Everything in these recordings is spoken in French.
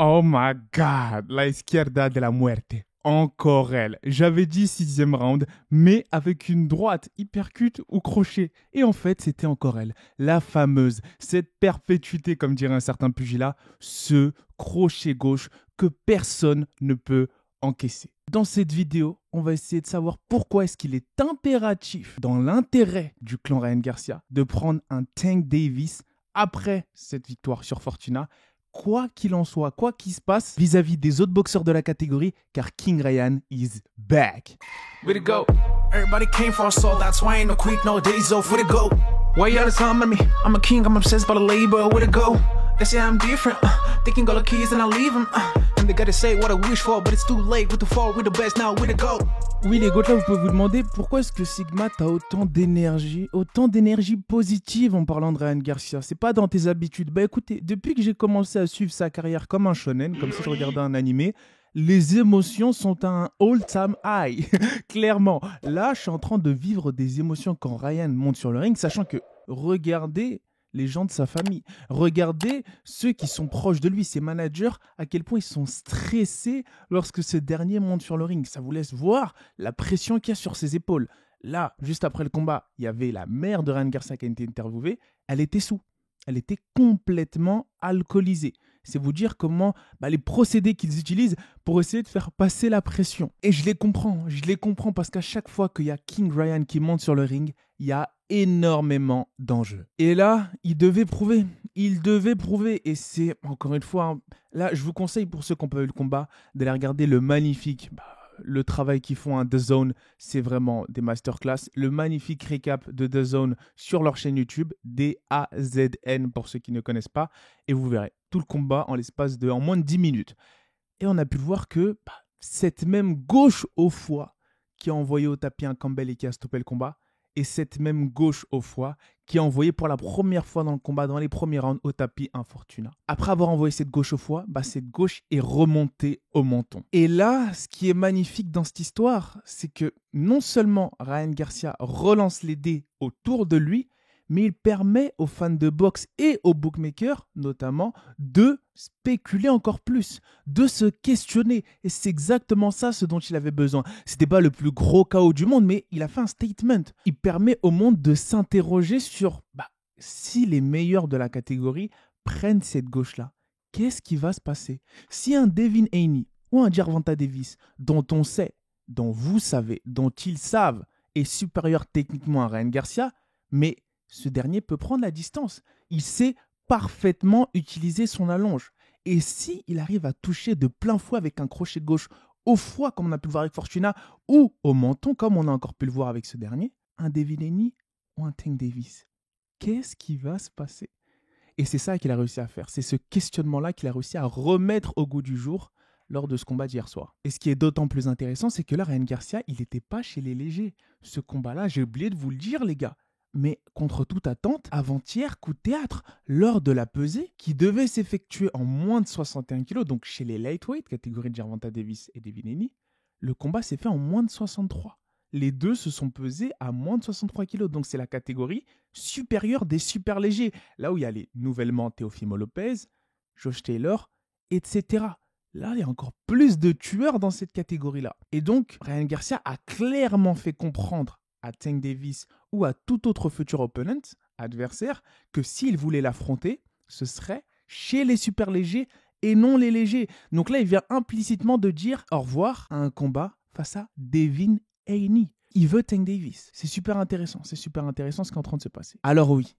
Oh my God, la izquierda de la muerte. Encore elle. J'avais dit 6e round, mais avec une droite hypercute ou crochet. Et en fait, c'était encore elle. La fameuse, cette perpétuité, comme dirait un certain pugilat, ce crochet gauche que personne ne peut encaisser. Dans cette vidéo, on va essayer de savoir pourquoi est-ce qu'il est impératif, dans l'intérêt du clan Ryan Garcia, de prendre un Tank Davis après cette victoire sur Fortuna, quoi qu'il en soit, quoi qu'il se passe vis-à-vis des autres boxeurs de la catégorie, car King Ryan is back. Way to go. Everybody came for us, so that's why ain't no quick, no days off. Way to go. Why you all the time on me? I'm a king, I'm obsessed by the label. Way to go. They say I'm different. They can go the keys and I leave them. And they gotta say what I wish for, but it's too late. With the fall, with the best now. Way to go. Oui les gars, là vous pouvez vous demander pourquoi est-ce que Sigma a autant d'énergie positive en parlant de Ryan Garcia. C'est pas dans tes habitudes. Bah écoutez, depuis que j'ai commencé à suivre sa carrière comme un shonen, comme si je regardais un animé, les émotions sont à un all-time high. Clairement, là je suis en train de vivre des émotions quand Ryan monte sur le ring, sachant que regardez les gens de sa famille. Regardez ceux qui sont proches de lui, ses managers, à quel point ils sont stressés lorsque ce dernier monte sur le ring. Ça vous laisse voir la pression qu'il y a sur ses épaules. Là, juste après le combat, il y avait la mère de Ryan Garcia qui a été interviewée. Elle était sous. Elle était complètement alcoolisée. C'est vous dire comment les procédés qu'ils utilisent pour essayer de faire passer la pression. Et je les comprends parce qu'à chaque fois qu'il y a King Ryan qui monte sur le ring, il y a énormément d'enjeux. Et là, il devait prouver. Et c'est, encore une fois, là, je vous conseille pour ceux qui n'ont pas vu le combat, d'aller regarder le magnifique... le travail qu'ils font à DAZN, c'est vraiment des masterclass. Le magnifique recap de DAZN sur leur chaîne YouTube, DAZN pour ceux qui ne connaissent pas. Et vous verrez tout le combat en moins de 10 minutes. Et on a pu voir que cette même gauche au foie qui a envoyé au tapis un Campbell et qui a stoppé le combat, et cette même gauche au foie qui a envoyé pour la première fois dans le combat, dans les premiers rounds, au tapis un Fortuna. Après avoir envoyé cette gauche au foie, cette gauche est remontée au menton. Et là, ce qui est magnifique dans cette histoire, c'est que non seulement Ryan Garcia relance les dés autour de lui, mais il permet aux fans de boxe et aux bookmakers, notamment, de spéculer encore plus, de se questionner. Et c'est exactement ça ce dont il avait besoin. C'était pas le plus gros chaos du monde, mais il a fait un statement. Il permet au monde de s'interroger sur si les meilleurs de la catégorie prennent cette gauche-là, qu'est-ce qui va se passer? Si un Devin Haney ou un Gervonta Davis, dont on sait, dont vous savez, dont ils savent, est supérieur techniquement à Ryan Garcia, mais ce dernier peut prendre la distance. Il sait parfaitement utiliser son allonge. Et s'il arrive à toucher de plein fouet avec un crochet gauche au foie, comme on a pu le voir avec Fortuna, ou au menton, comme on a encore pu le voir avec ce dernier, un Devin Haney ou un Tank Davis, qu'est-ce qui va se passer? Et c'est ça qu'il a réussi à faire. C'est ce questionnement-là qu'il a réussi à remettre au goût du jour lors de ce combat d'hier soir. Et ce qui est d'autant plus intéressant, c'est que là, Ryan Garcia, il n'était pas chez les légers. Ce combat-là, j'ai oublié de vous le dire, les gars. Mais contre toute attente, avant-hier, coup de théâtre, lors de la pesée, qui devait s'effectuer en moins de 61 kg, donc chez les lightweight, catégorie de Gervonta Davis et Devin Haney, le combat s'est fait en moins de 63. Les deux se sont pesés à moins de 63 kg, donc c'est la catégorie supérieure des super légers, là où il y a les nouvellement Teofimo Lopez, Josh Taylor, etc. Là, il y a encore plus de tueurs dans cette catégorie-là. Et donc, Ryan Garcia a clairement fait comprendre à Tank Davis ou à tout autre futur opponent, adversaire, que s'il voulait l'affronter, ce serait chez les super légers et non les légers. Donc là, il vient implicitement de dire au revoir à un combat face à Devin Haney. Il veut Tank Davis. C'est super intéressant ce qui est en train de se passer. Alors oui.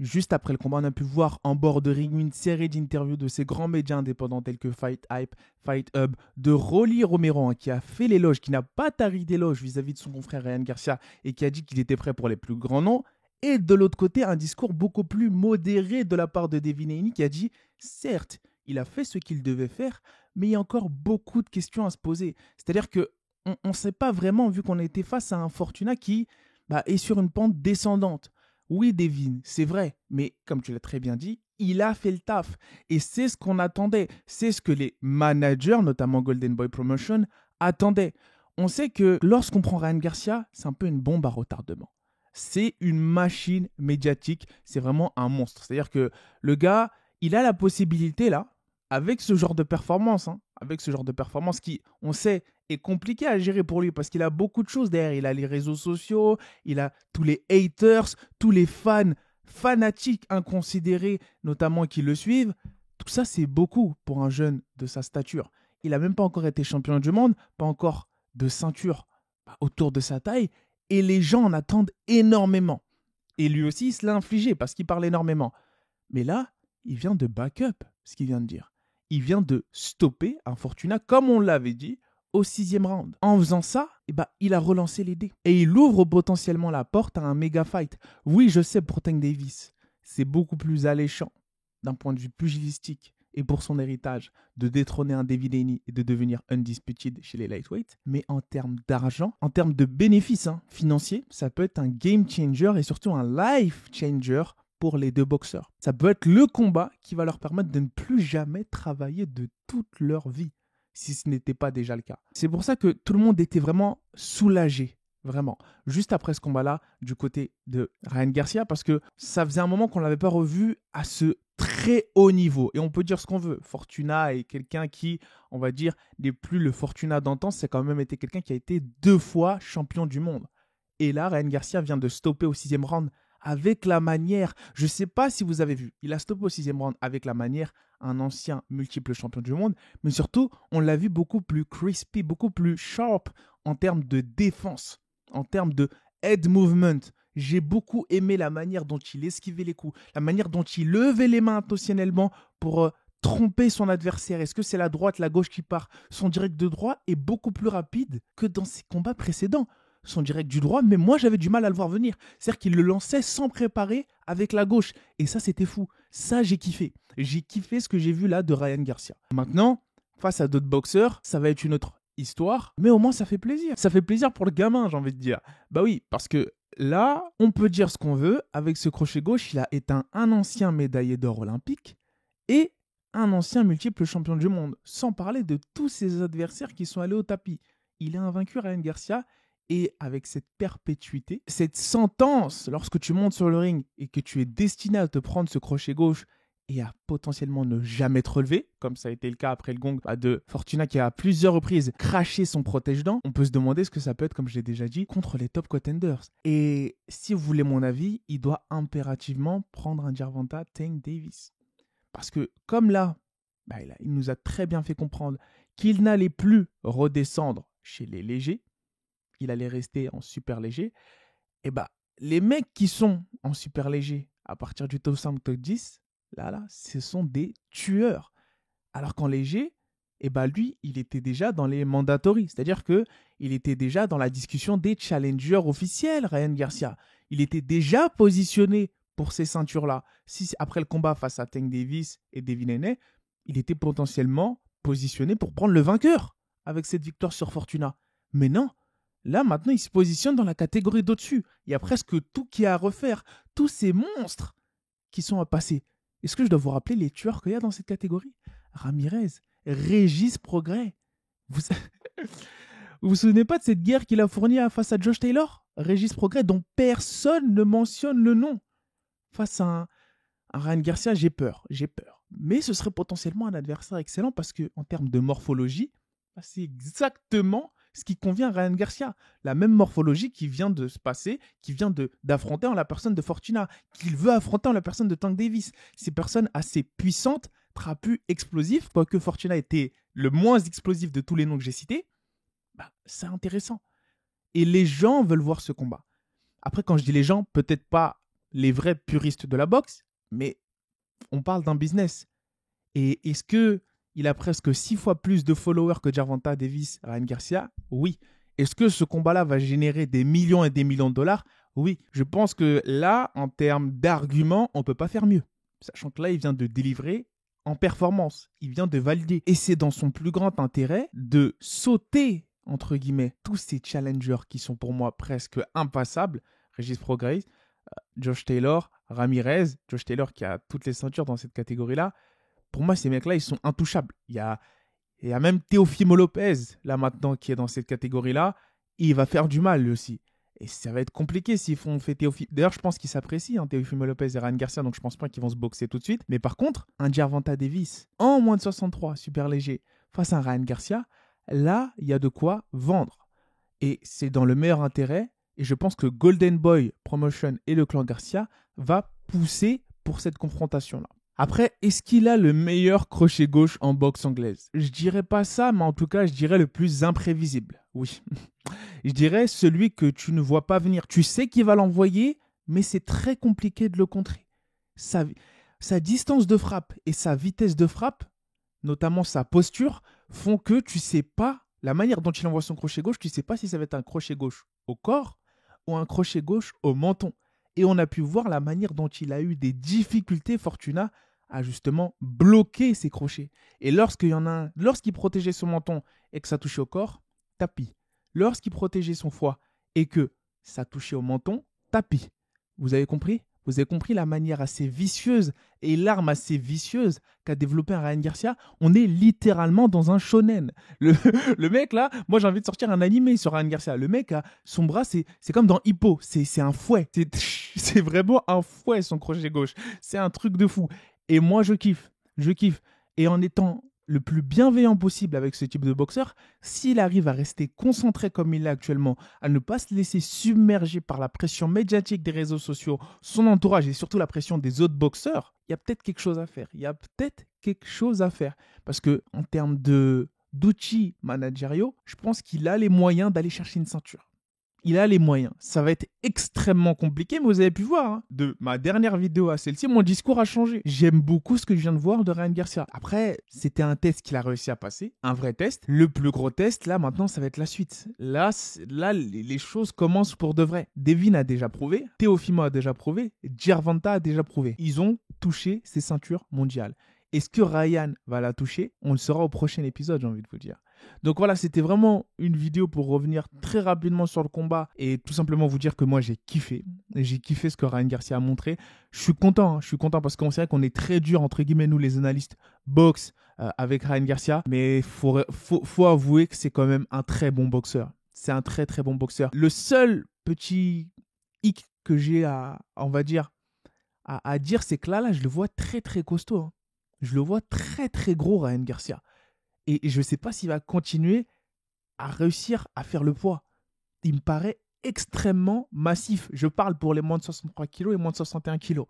Juste après le combat, on a pu voir en bord de ring une série d'interviews de ces grands médias indépendants tels que Fight Hype, Fight Hub, de Rolly Romero qui a fait l'éloge, qui n'a pas tari d'éloge vis-à-vis de son confrère Ryan Garcia et qui a dit qu'il était prêt pour les plus grands noms. Et de l'autre côté, un discours beaucoup plus modéré de la part de Devin Haney qui a dit « Certes, il a fait ce qu'il devait faire, mais il y a encore beaucoup de questions à se poser. » C'est-à-dire qu'on ne sait pas vraiment, vu qu'on a été face à un Fortuna qui est sur une pente descendante. Oui, Devin, c'est vrai, mais comme tu l'as très bien dit, il a fait le taf. Et c'est ce qu'on attendait. C'est ce que les managers, notamment Golden Boy Promotion, attendaient. On sait que lorsqu'on prend Ryan Garcia, c'est un peu une bombe à retardement. C'est une machine médiatique. C'est vraiment un monstre. C'est-à-dire que le gars, il a la possibilité, là, avec ce genre de performance, avec ce genre de performance qui, on sait, est compliqué à gérer pour lui parce qu'il a beaucoup de choses derrière. Il a les réseaux sociaux, il a tous les haters, tous les fans fanatiques inconsidérés, notamment qui le suivent. Tout ça, c'est beaucoup pour un jeune de sa stature. Il n'a même pas encore été champion du monde, pas encore de ceinture autour de sa taille. Et les gens en attendent énormément. Et lui aussi, il se l'a infligé parce qu'il parle énormément. Mais là, il vient de back-up ce qu'il vient de dire. Il vient de stopper un Fortuna, comme on l'avait dit, au 6e round. En faisant ça, il a relancé les dés. Et il ouvre potentiellement la porte à un méga fight. Oui, je sais, pour Tank Davis, c'est beaucoup plus alléchant d'un point de vue pugilistique et pour son héritage de détrôner un David Haney et de devenir undisputed chez les lightweights. Mais en termes d'argent, en termes de bénéfices financiers, ça peut être un game changer et surtout un life changer pour les deux boxeurs. Ça peut être le combat qui va leur permettre de ne plus jamais travailler de toute leur vie, si ce n'était pas déjà le cas. C'est pour ça que tout le monde était vraiment soulagé, vraiment, juste après ce combat-là, du côté de Ryan Garcia, parce que ça faisait un moment qu'on ne l'avait pas revu à ce très haut niveau. Et on peut dire ce qu'on veut. Fortuna est quelqu'un qui, on va dire, n'est plus le Fortuna d'antan, c'est quand même été quelqu'un qui a été 2 fois champion du monde. Et là, Ryan Garcia vient de stopper au 6e round avec la manière, je ne sais pas si vous avez vu, il a stoppé au 6e round avec la manière, un ancien multiple champion du monde, mais surtout, on l'a vu beaucoup plus crispy, beaucoup plus sharp en termes de défense, en termes de head movement. J'ai beaucoup aimé la manière dont il esquivait les coups, la manière dont il levait les mains intentionnellement pour tromper son adversaire. Est-ce que c'est la droite, la gauche qui part? Son direct de droit est beaucoup plus rapide que dans ses combats précédents. Son direct du droit, mais moi j'avais du mal à le voir venir. C'est-à-dire qu'il le lançait sans préparer avec la gauche. Et ça, c'était fou. Ça, j'ai kiffé. J'ai kiffé ce que j'ai vu là de Ryan Garcia. Maintenant, face à d'autres boxeurs, ça va être une autre histoire, mais au moins ça fait plaisir. Ça fait plaisir pour le gamin, j'ai envie de dire. Bah oui, parce que là, on peut dire ce qu'on veut. Avec ce crochet gauche, il a éteint un ancien médaillé d'or olympique et un ancien multiple champion du monde. Sans parler de tous ses adversaires qui sont allés au tapis. Il est invaincu, Ryan Garcia. Et avec cette perpétuité, cette sentence, lorsque tu montes sur le ring et que tu es destiné à te prendre ce crochet gauche et à potentiellement ne jamais te relever, comme ça a été le cas après le gong de Fortuna qui a à plusieurs reprises craché son protège-dents, on peut se demander ce que ça peut être, comme je l'ai déjà dit, contre les top contenders. Et si vous voulez mon avis, il doit impérativement prendre un Gervonta Tank Davis. Parce que comme là, il nous a très bien fait comprendre qu'il n'allait plus redescendre chez les légers, il allait rester en super léger, et les mecs qui sont en super léger à partir du top 5, top 10, là, ce sont des tueurs. Alors qu'en léger, lui, il était déjà dans les mandatories, c'est-à-dire qu'il était déjà dans la discussion des challengers officiels, Ryan Garcia. Il était déjà positionné pour ces ceintures-là. Si après le combat face à Tank Davis et Devin Haney, il était potentiellement positionné pour prendre le vainqueur avec cette victoire sur Fortuna. Mais non. Là, maintenant, il se positionne dans la catégorie d'au-dessus. Il y a presque tout qui est à refaire. Tous ces monstres qui sont à passer. Est-ce que je dois vous rappeler les tueurs qu'il y a dans cette catégorie? Ramirez, Régis Prograis. Vous vous souvenez pas de cette guerre qu'il a fournie face à Josh Taylor? Régis Prograis, dont personne ne mentionne le nom. Face à un Ryan Garcia, j'ai peur. Mais ce serait potentiellement un adversaire excellent parce qu'en termes de morphologie, c'est exactement ce qui convient à Ryan Garcia. La même morphologie qui vient de se passer, qui vient d'affronter en la personne de Fortuna, qu'il veut affronter en la personne de Tank Davis. Ces personnes assez puissantes, trapues, explosives, quoique Fortuna était le moins explosif de tous les noms que j'ai cités, c'est intéressant. Et les gens veulent voir ce combat. Après, quand je dis les gens, peut-être pas les vrais puristes de la boxe, mais on parle d'un business. Et est-ce que il a presque 6 fois plus de followers que Gervonta Davis, Ryan Garcia? Oui. Est-ce que ce combat-là va générer des millions et des millions de dollars? Oui. Je pense que là, en termes d'arguments, on ne peut pas faire mieux. Sachant que là, il vient de délivrer en performance. Il vient de valider. Et c'est dans son plus grand intérêt de sauter, entre guillemets, tous ces challengers qui sont pour moi presque impassables. Régis Prograis, Josh Taylor, Ramirez. Josh Taylor qui a toutes les ceintures dans cette catégorie-là. Pour moi, ces mecs-là, ils sont intouchables. Il y a même Teofimo Lopez, là maintenant, qui est dans cette catégorie-là. Il va faire du mal, lui aussi. Et ça va être compliqué s'ils font fait Teofimo. D'ailleurs, je pense qu'ils s'apprécient, hein, Teofimo Lopez et Ryan Garcia, donc je pense pas qu'ils vont se boxer tout de suite. Mais par contre, un Gervonta Davis en moins de 63, super léger, face à un Ryan Garcia, là, il y a de quoi vendre. Et c'est dans le meilleur intérêt. Et je pense que Golden Boy Promotion et le clan Garcia va pousser pour cette confrontation-là. Après, est-ce qu'il a le meilleur crochet gauche en boxe anglaise? Je dirais pas ça, mais en tout cas, je dirais le plus imprévisible. Oui. Je dirais celui que tu ne vois pas venir. Tu sais qu'il va l'envoyer, mais c'est très compliqué de le contrer. Sa distance de frappe et sa vitesse de frappe, notamment sa posture, font que tu sais pas, la manière dont il envoie son crochet gauche, tu sais pas si ça va être un crochet gauche au corps ou un crochet gauche au menton. Et on a pu voir la manière dont il a eu des difficultés, Fortuna, à justement bloquer ses crochets. Et lorsqu'il protégeait son menton et que ça touchait au corps, tapis. Lorsqu'il protégeait son foie et que ça touchait au menton, tapis. Vous avez compris? Vous avez compris la manière assez vicieuse et l'arme assez vicieuse qu'a développé un Ryan Garcia? On est littéralement dans un shonen. Le mec là, moi j'ai envie de sortir un animé sur Ryan Garcia. Le mec, son bras, c'est comme dans Hippo. C'est un fouet. C'est vraiment un fouet son crochet gauche. C'est un truc de fou. Et moi je kiffe. Je kiffe. Et en étant le plus bienveillant possible avec ce type de boxeur, s'il arrive à rester concentré comme il est actuellement, à ne pas se laisser submerger par la pression médiatique des réseaux sociaux, son entourage et surtout la pression des autres boxeurs, il y a peut-être quelque chose à faire. Il y a peut-être quelque chose à faire. Parce qu'en termes d'outils managériaux, je pense qu'il a les moyens d'aller chercher une ceinture. Il a les moyens. Ça va être extrêmement compliqué, mais vous avez pu voir, hein, de ma dernière vidéo à celle-ci, mon discours a changé. J'aime beaucoup ce que je viens de voir de Ryan Garcia. Après, c'était un test qu'il a réussi à passer, un vrai test. Le plus gros test, là, maintenant, ça va être la suite. Là les choses commencent pour de vrai. Devin a déjà prouvé, Teofimo a déjà prouvé, Gervonta a déjà prouvé. Ils ont touché ces ceintures mondiales. Est-ce que Ryan va la toucher? On le saura au prochain épisode, j'ai envie de vous dire. Donc voilà, c'était vraiment une vidéo pour revenir très rapidement sur le combat et tout simplement vous dire que moi j'ai kiffé. J'ai kiffé ce que Ryan Garcia a montré. Je suis content parce qu'on sait qu'on est très dur, entre guillemets, nous les analystes boxe avec Ryan Garcia. Mais faut avouer que c'est quand même un très bon boxeur. C'est un très très bon boxeur. Le seul petit hic que j'ai on va dire, à dire, c'est que là, je le vois très très costaud. Hein. Je le vois très très gros, Ryan Garcia. Et je ne sais pas s'il va continuer à réussir à faire le poids. Il me paraît extrêmement massif. Je parle pour les moins de 63 kg et moins de 61 kg.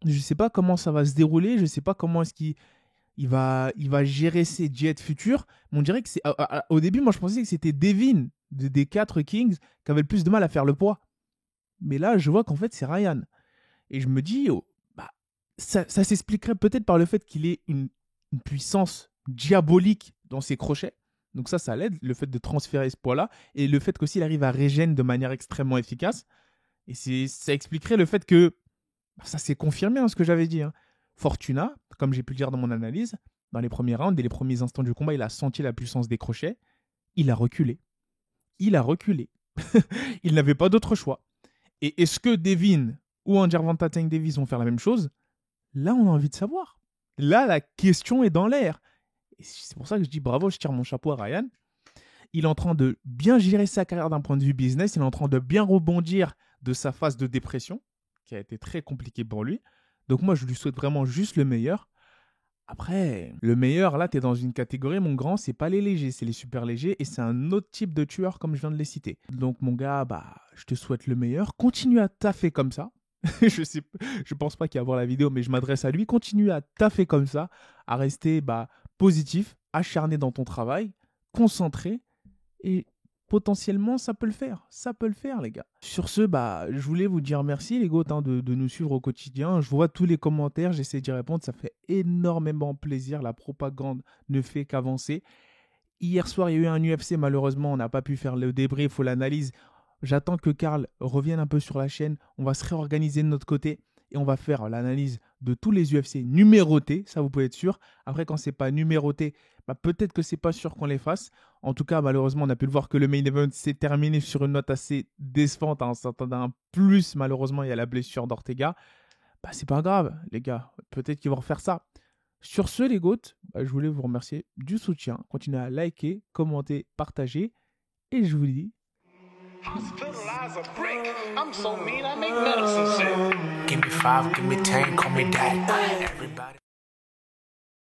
Je ne sais pas comment ça va se dérouler. Je ne sais pas comment est-ce qu'il va gérer ses diètes futures. Mais on dirait que c'est... Au début, moi, je pensais que c'était Devin des 4 Kings qui avait le plus de mal à faire le poids. Mais là, je vois qu'en fait, c'est Ryan. Et je me dis, ça s'expliquerait peut-être par le fait qu'il ait une puissance diabolique dans ses crochets. Donc ça l'aide, le fait de transférer ce poids-là. Et le fait qu'aussi il arrive à régénérer de manière extrêmement efficace. Et ça expliquerait le fait que ça s'est confirmé, hein, ce que j'avais dit. Hein. Fortuna, comme j'ai pu le dire dans mon analyse, dans les premiers rounds, dès les premiers instants du combat, il a senti la puissance des crochets. Il a reculé. Il n'avait pas d'autre choix. Et est-ce que Devin ou un Gervonta Tank Davis vont faire la même chose? Là, on a envie de savoir. Là, la question est dans l'air. Et c'est pour ça que je dis bravo, je tire mon chapeau à Ryan. Il est en train de bien gérer sa carrière d'un point de vue business. Il est en train de bien rebondir de sa phase de dépression, qui a été très compliquée pour lui. Donc moi, je lui souhaite vraiment juste le meilleur. Après, le meilleur, là, tu es dans une catégorie, mon grand, c'est pas les légers, c'est les super légers. Et c'est un autre type de tueur, comme je viens de les citer. Donc mon gars, je te souhaite le meilleur. Continue à taffer comme ça. Je pense pas qu'il va voir la vidéo, mais je m'adresse à lui. Continue à taffer comme ça, à rester positif, acharné dans ton travail, concentré, et potentiellement ça peut le faire. Ça peut le faire, les gars. Sur ce, je voulais vous dire merci, les gars, de nous suivre au quotidien. Je vois tous les commentaires, j'essaie d'y répondre, ça fait énormément plaisir. La propagande ne fait qu'avancer. Hier soir, il y a eu un UFC, malheureusement, on n'a pas pu faire le débrief ou l'analyse. J'attends que Karl revienne un peu sur la chaîne. On va se réorganiser de notre côté et on va faire l'analyse de tous les UFC numérotés. Ça, vous pouvez être sûr. Après, quand ce n'est pas numéroté, peut-être que ce n'est pas sûr qu'on les fasse. En tout cas, malheureusement, on a pu le voir que le main event s'est terminé sur une note assez décevante. On s'attendait à un plus. Malheureusement, il y a la blessure d'Ortega. C'est pas grave, les gars. Peut-être qu'ils vont refaire ça. Sur ce, les GOAT, je voulais vous remercier du soutien. Continuez à liker, commenter, partager. Et je vous dis Hospitalize a brick. I'm so mean, I make medicine sick. Give me 5, give me 10, call me daddy. Everybody.